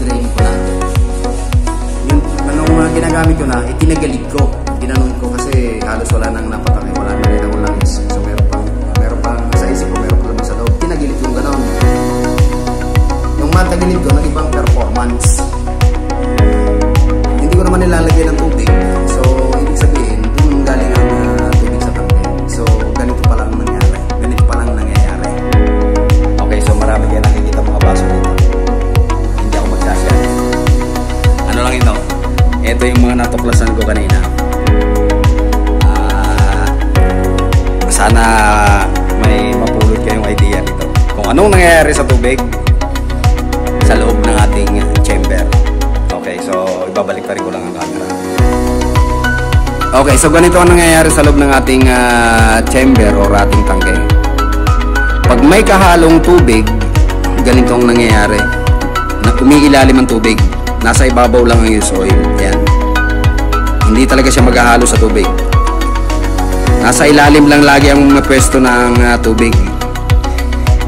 drain ko na. Yung anong ginagamit ko na, itinagalig ko. Ginanon ko kasi halos wala nang napatake, wala na rin akong langis. So meron pang sa isip ko, meron pa sa loob. Tinagilid yung ganon. Yung matagilid ko, nag-ibang performance. Hindi ko naman nilalagay ng tubig. So ibig sabihin, dun galing ang tubig sa tangke. So ganito pa lang nangyari. Ganito pa lang nangyayari. Okay, so marami kayo nakikita mga baso dito. Hindi ako magsasya. Ano lang ito? Ito yung mga natuklasan ko kanina. Sana may mapulot kayong idea nito. Kung anong nangyayari sa tubig sa loob ng ating chamber. Okay, so ibabalik pa rin ko lang ang camera. Okay, so ganito ang nangyayari sa loob ng ating chamber o ating tangke. Pag may kahalong tubig, ganito ang nangyayari. Na umiilalim ang tubig. Nasa ibabaw lang ang use oil. Ayan. Hindi talaga siya maghahalo sa tubig. Nasa ilalim lang lagi ang pwesto ng tubig.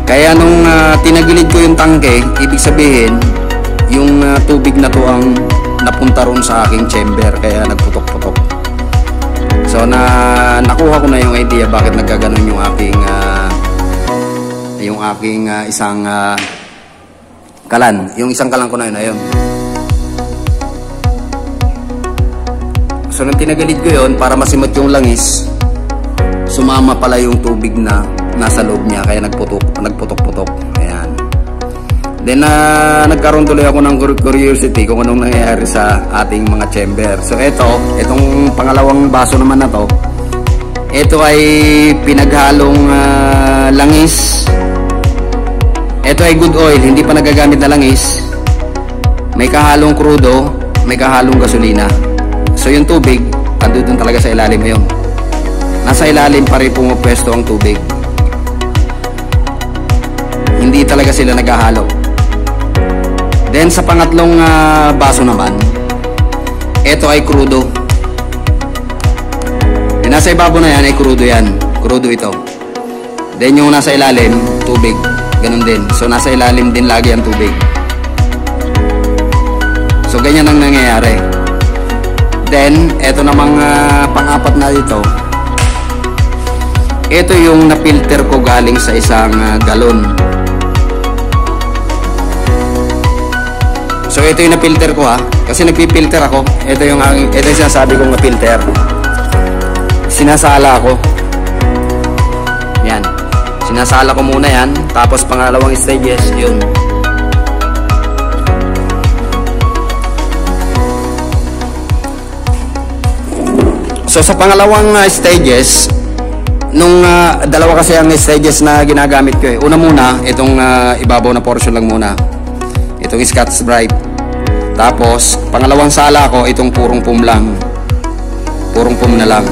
Kaya nung tinagilid ko yung tangke, ibig sabihin, yung tubig na to ang napunta ron sa aking chamber. Kaya nagputok-putok. So nakuha ko na yung idea bakit nagkaganon yung aking isang kalan. Yung isang kalan ko na yun, ayun. So nung tinagilid ko yun, para masimot yung langis, sumama pala yung tubig na nasa loob niya, kaya nagputok-putok. Ayan. Then nagkaroon tuloy ako ng curiosity kung anong nangyayari sa ating mga chamber. So itong pangalawang baso naman na to, ito ay pinaghalong langis. Ito ay good oil, hindi pa nagagamit na langis. May kahalong crudo, may kahalong gasolina. So yung tubig, andun talaga sa ilalim yun. Nasa ilalim pa rin pumupwesto ang tubig. Hindi talaga sila naghahalo. Then sa pangatlong baso naman, ito ay crudo. Yung nasa ibabaw na yan ay crudo yan. Crudo ito. Then yung nasa ilalim, tubig. Ganun din. So nasa ilalim din lagi ang tubig. So ganyan ang nangyayari. Then ito namang pang-apat na dito. Ito yung na-filter ko galing sa isang galon. So ito yung na-filter ko kasi nagpi-filter ako. Ito yung sinasabi kong na-filter. Sinasala ko. Yan. Sinasala ko muna yan. Tapos pangalawang stages, yun. So sa pangalawang stages, nung dalawa kasi ang stages na ginagamit ko. Una muna, itong ibabaw na portion lang muna. Itong Scotch Brite. Tapos, pangalawang sala ko, itong purong pum lang. Purong pum na lang.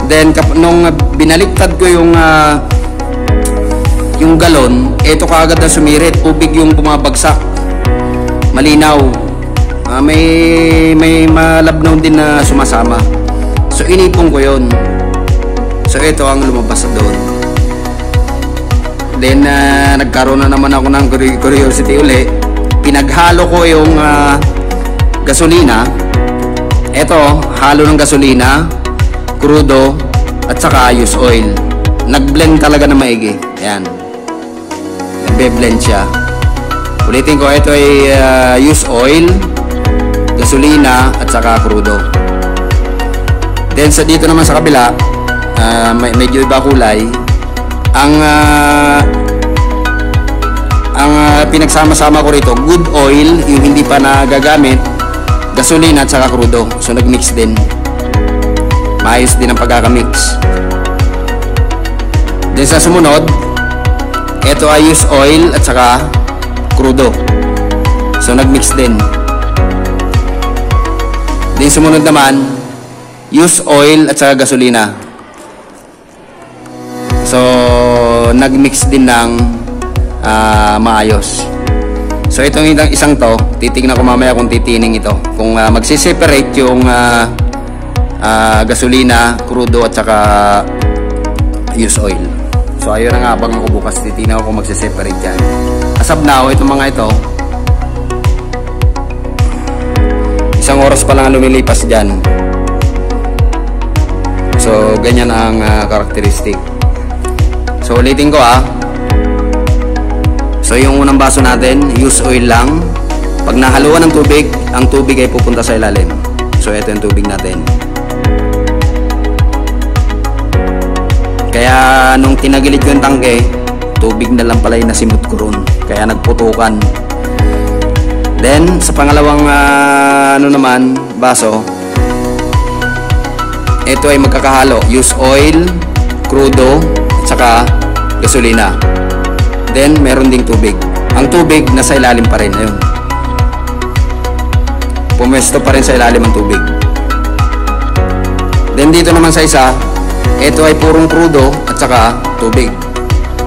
Then, nung binaliktad ko yung galon, ito kaagad na sumirit. Tubig yung bumabagsak. Malinaw. May malabnaw din na sumasama. So, inipon ko yun. So ito ang lumabas doon. Then nagkaroon na naman ako ng curiosity uli. Pinaghalo ko yung gasolina. Ito, halo ng gasolina, crudo, at saka used oil. Nag-blend talaga na maigi. Ayan. Nagbe-blend siya. Ulitin ko, ito ay used oil, gasolina, at saka crudo. Then sa dito naman sa kabila, medyo iba kulay. Ang pinagsama-sama ko rito, good oil, yung hindi pa nagagamit, gasolina at saka crudo. So nagmix din. Maayos din ang pagkakamix. Then sa sumunod, ito ay used oil at saka crudo. So nagmix din. Then sumunod naman, used oil at saka gasolina. So, nagmix din ng maayos. So, itong isang to, titignan ko mamaya kung titining ito. Kung magsiseparate yung gasolina, crudo at saka used oil. So, ayun na nga, abangan ko bukas. Titignan ko kung magsiseparate yan. As of now, itong mga ito, Isang oras pa lang ang lumilipas dyan. So, ganyan ang karakteristik. So, ulitin ko So, yung unang baso natin, use oil lang. Pag nahaluan ng tubig, ang tubig ay pupunta sa ilalim. So, ito yung tubig natin. Kaya, nung tinagilid ko yung tangke, tubig na lang pala yung nasimot ko ron. Kaya nagputukan. Then, sa pangalawang baso, ito ay magkakahalo. Use oil, crudo, at saka gasolina. Then, meron ding tubig. Ang tubig, nasa ilalim pa rin. Ayun. Pumwesto pa rin sa ilalim ang tubig. Then, dito naman sa isa, ito ay purong crudo at saka tubig.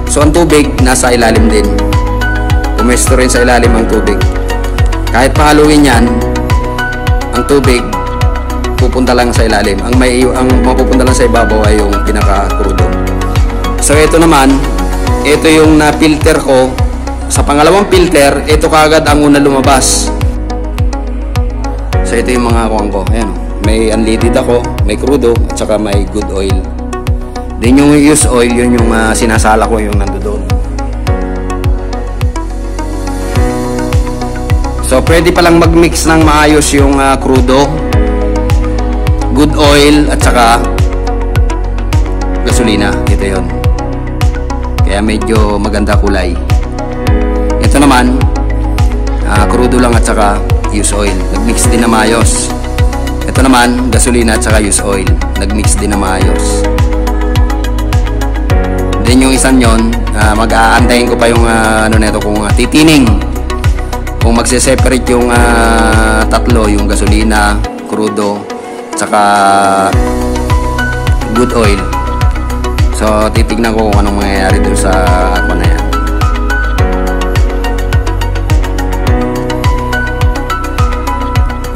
So, ang tubig, nasa ilalim din. Pumwesto rin sa ilalim ang tubig. Kahit pahaluin yan, ang tubig, pupunta lang sa ilalim. Ang mapupunta lang sa ibabaw ay yung pinaka-crudo. So, ito naman, ito yung na-filter ko. Sa pangalawang filter, ito kagad ang una lumabas. So, ito yung mga kuwang ko. Ayan, may unleaded ako, may crudo, at saka may good oil. Then yung use oil, yun yung sinasala ko yung nandoon. So, pwede palang mag-mix ng maayos yung crudo, good oil, at saka gasolina. Ito yun. Kaya medyo maganda kulay. Ito naman, crudo lang at saka use oil. Nag-mix din na maayos. Ito naman, gasolina at saka use oil. Nag-mix din na maayos. Then yung isang yun, mag-aantayin ko pa yung nito kung titining. Kung magse-separate yung tatlo, yung gasolina, crudo, tsaka good oil. So, titignan ko kung anong mangyayari dun sa aqua na yan.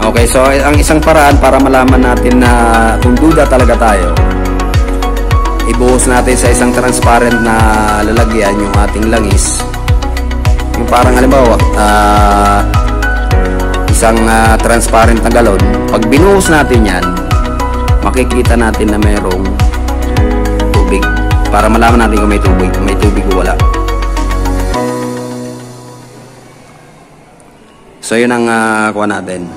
Okay, so ang isang paraan para malaman natin na kung duda talaga tayo, ibuhos natin sa isang transparent na lalagyan yung ating langis. Yung parang halimbawa, isang transparent na galon. Pag binuhos natin yan, makikita natin na mayroong tubig. Para malaman natin kung may tubig o wala. So yun ang kuha natin.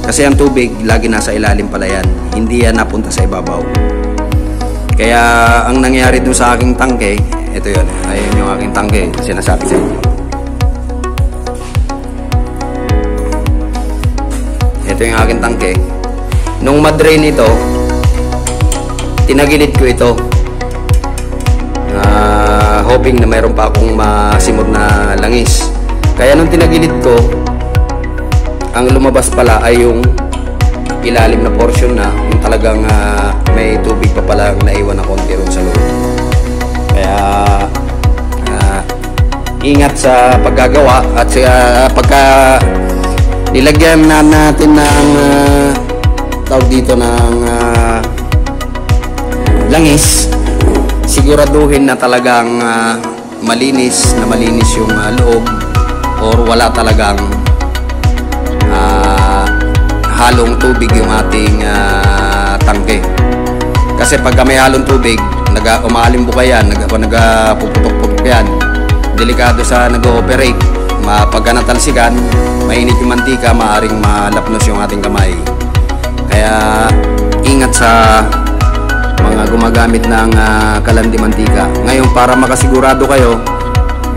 Kasi ang tubig, lagi nasa ilalim pala yan. Hindi yan napunta sa ibabaw. Kaya ang nangyari dun sa aking tangke, ito yun. Ayun yung aking tangke. Sinasabi sa inyo. Ito yung aking tangke. Nung madrain ito, tinagilid ko ito. Hoping na mayroon pa akong masimot na langis. Kaya nung tinagilid ko, ang lumabas pala ay yung ilalim na portion na yung talagang may tubig pa pala naiwan na konti ron sa loob. Kaya ingat sa paggagawa at pagka nilagyan na natin ng tawag dito ng langis, siguraduhin na talagang malinis yung loob or wala talagang halong tubig yung ating tangke. Kasi pag may halong tubig, umaalimbuka yan, nagpuputok-putok yan, delikado sa nag-ooperate. Pagka natalsikan, mainit yung mantika, maaring malapnos yung ating kamay. Kaya ingat sa mga gumagamit ng kalandi mantika. Ngayon, para makasigurado kayo,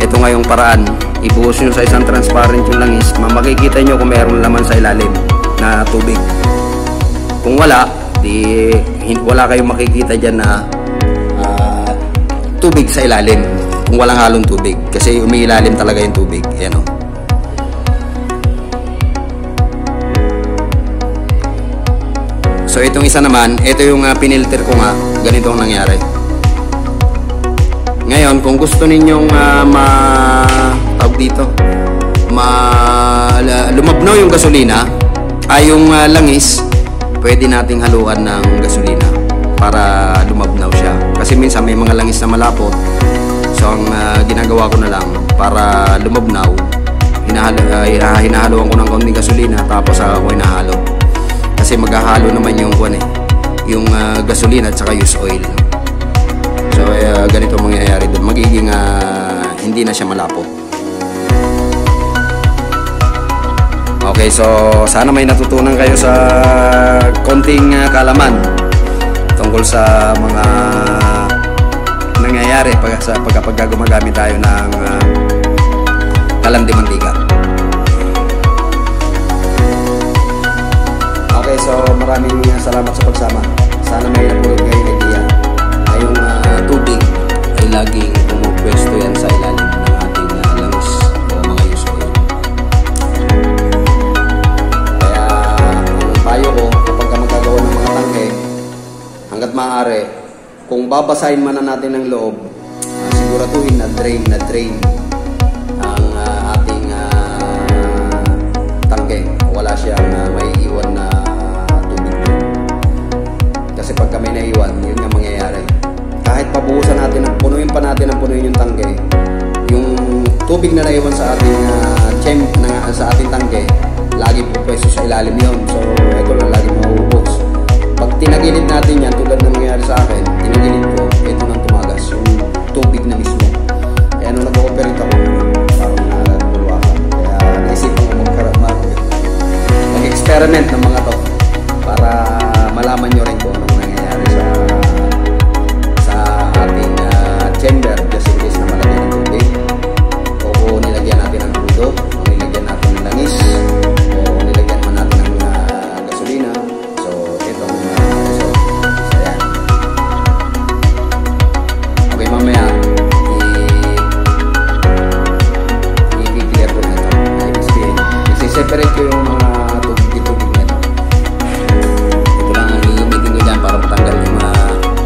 ito ngayong paraan, ibuhos nyo sa isang transparent yung langis, makikita nyo kung mayroong laman sa ilalim na tubig. Kung wala, wala kayong makikita dyan na tubig sa ilalim. Kung walang halong tubig. Kasi umiilalim talaga yung tubig. Ayan o. So itong isa naman, ito yung pinilter ko nga. Ganito ang nangyari. Ngayon, kung gusto ninyong lumabnaw yung gasolina, yung langis, pwede nating haluan ng gasolina para lumabnaw siya. Kasi minsan may mga langis na malapot. So ang ginagawa ko na lang para lumabnaw, hinahaluan ko ng kaunting gasolina tapos ako hinahalo. Kasi maghahalo naman yung yung gasolina at saka used oil. So ganito mangyayari doon. Magiging hindi na siya malapot. Okay, so sana may natutunan kayo sa konting kalaman tungkol sa mga nangyayari pagkapag gumagamit tayo ng kalan de mantika. Okay, so maraming salamat sa pagsama. Sana may napulot kayo ng idea na yung tubig ay laging pumupwesto yan sa ilalim ng ating langis o mga used oil. Kaya ang payo ko kapag magagawa ng mga tangke, hanggat maaari, kung babasahin man na natin ng loob, siguraduhin na drain ang ating tangke. Wala siyang may iwan na tubig. Kasi pag kami naiwan, yun nga mangyayari. Kahit pabuhusan natin, punuin yung tangke, yung tubig na naiwan sa ating sa ating tangke, lagi po pwesto sa ilalim yun. So, ito lang lagi mauubos. Pag tinagilid natin yan, tulad na nangyayari sa akin, tinagilid ko, ito nang tumagas, yung tubig na mismo. Kaya nung nag-ooperate ako, parang nagulwakan. Kaya naisipan ko mag-experiment ng mga to para malaman nyo rin kung anong nangyayari sa ating chamber, just in case na malagyan ng tubig, o kung nilagyan natin ng crudo, o nilagyan natin ng langis, o nilagyan man natin ng gasolina. So itong result. So yan. Okay, mamaya i-clear ko na ito. Isi-separate ko yung mga tubig na ito. Ito lang ang gagamitin ko dyan para matanggal yung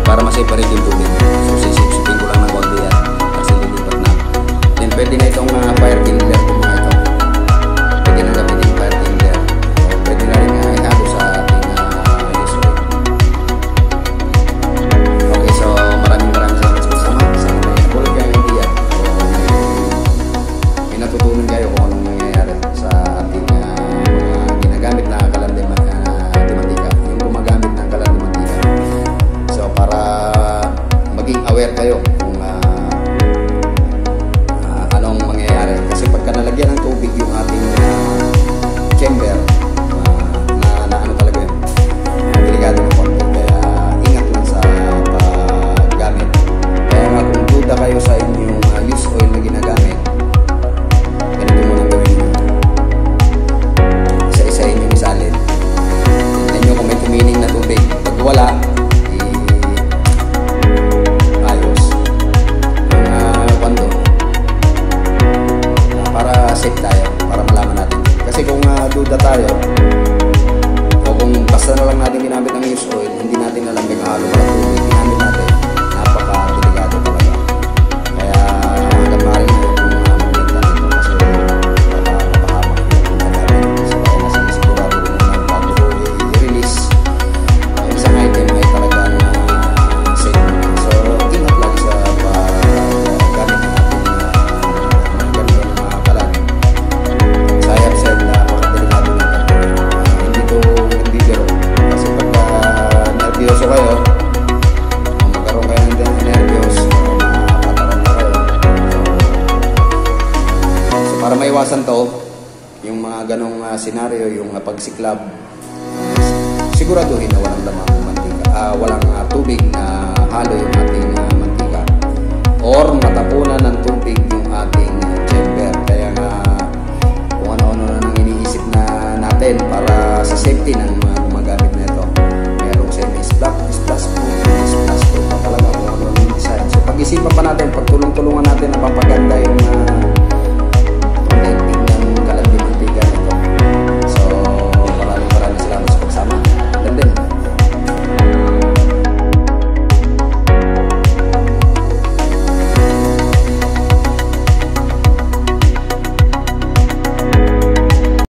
para ma-separate yung tubig. So sisipsipin ko lang ng konti yan kasi lilipat na. Then pwede na itong fire kindler kung mga ito. Pwede na gamitin yung fire kindler. O pwede na rin ihalo sa ating used oil. Okay, so maraming salamat sa kasama. Sana may napulot kayo ng idea. May natutunan kayo kung anong nangyayari sa ating mga ginagamit na kalan de mantika. Yung gumagamit ng kalan de mantika. So para maging aware kayo kung anong mangyayari. Kasi pagka nalagyan ng tubig yung ating chamber, na ano talaga yun, delikado ng konti. Kaya ingat lang sa paggamit. Kaya nga kung duda kayo sa inyong used oil na ginagamit, ganito mo nang gawin nyo. Isa-isahin yung isalin. Tignan nyo kung may tumining na tubig. Pag wala, ayos. Ang kwando. Para safe tayo. Para malaman natin. Kasi kung duda tayo, o kung basta na lang natin ginamit ng used oil, hindi natin alam kung halo para tubig ginamit natin, napaka-delikado talaga. Kaya hanggang maaari na yung magbenta nito kasi napahamak yung gagawin. So kaya nasisigurado ko muna bago ko i-release isang item ay talagang safe naman. So ingat lagi sa gamit ng ating ganyan mga kalan. As I have said, napaka-delikado nito. Hindi to nagbibiro. Kasi pagka nervyoso kayo, o magkaroon kayo ng nervyos, makakataran na kayo. So para maiwasan to, yung mga ganong senaryo, yung pagsiklab, siguraduhin na walang lamang mantika, walang tubig na halo yung ating mantika, or matapunan ng tubig yung ating chamber. Kaya nga kung ano-ano na nang iniisip na natin para sa safety ng mga gumagamit na ito. Merong splash proof pa talaga kung ano yung design. So pag-isipan pa natin, pagtulong-tulungan natin na papaganda yung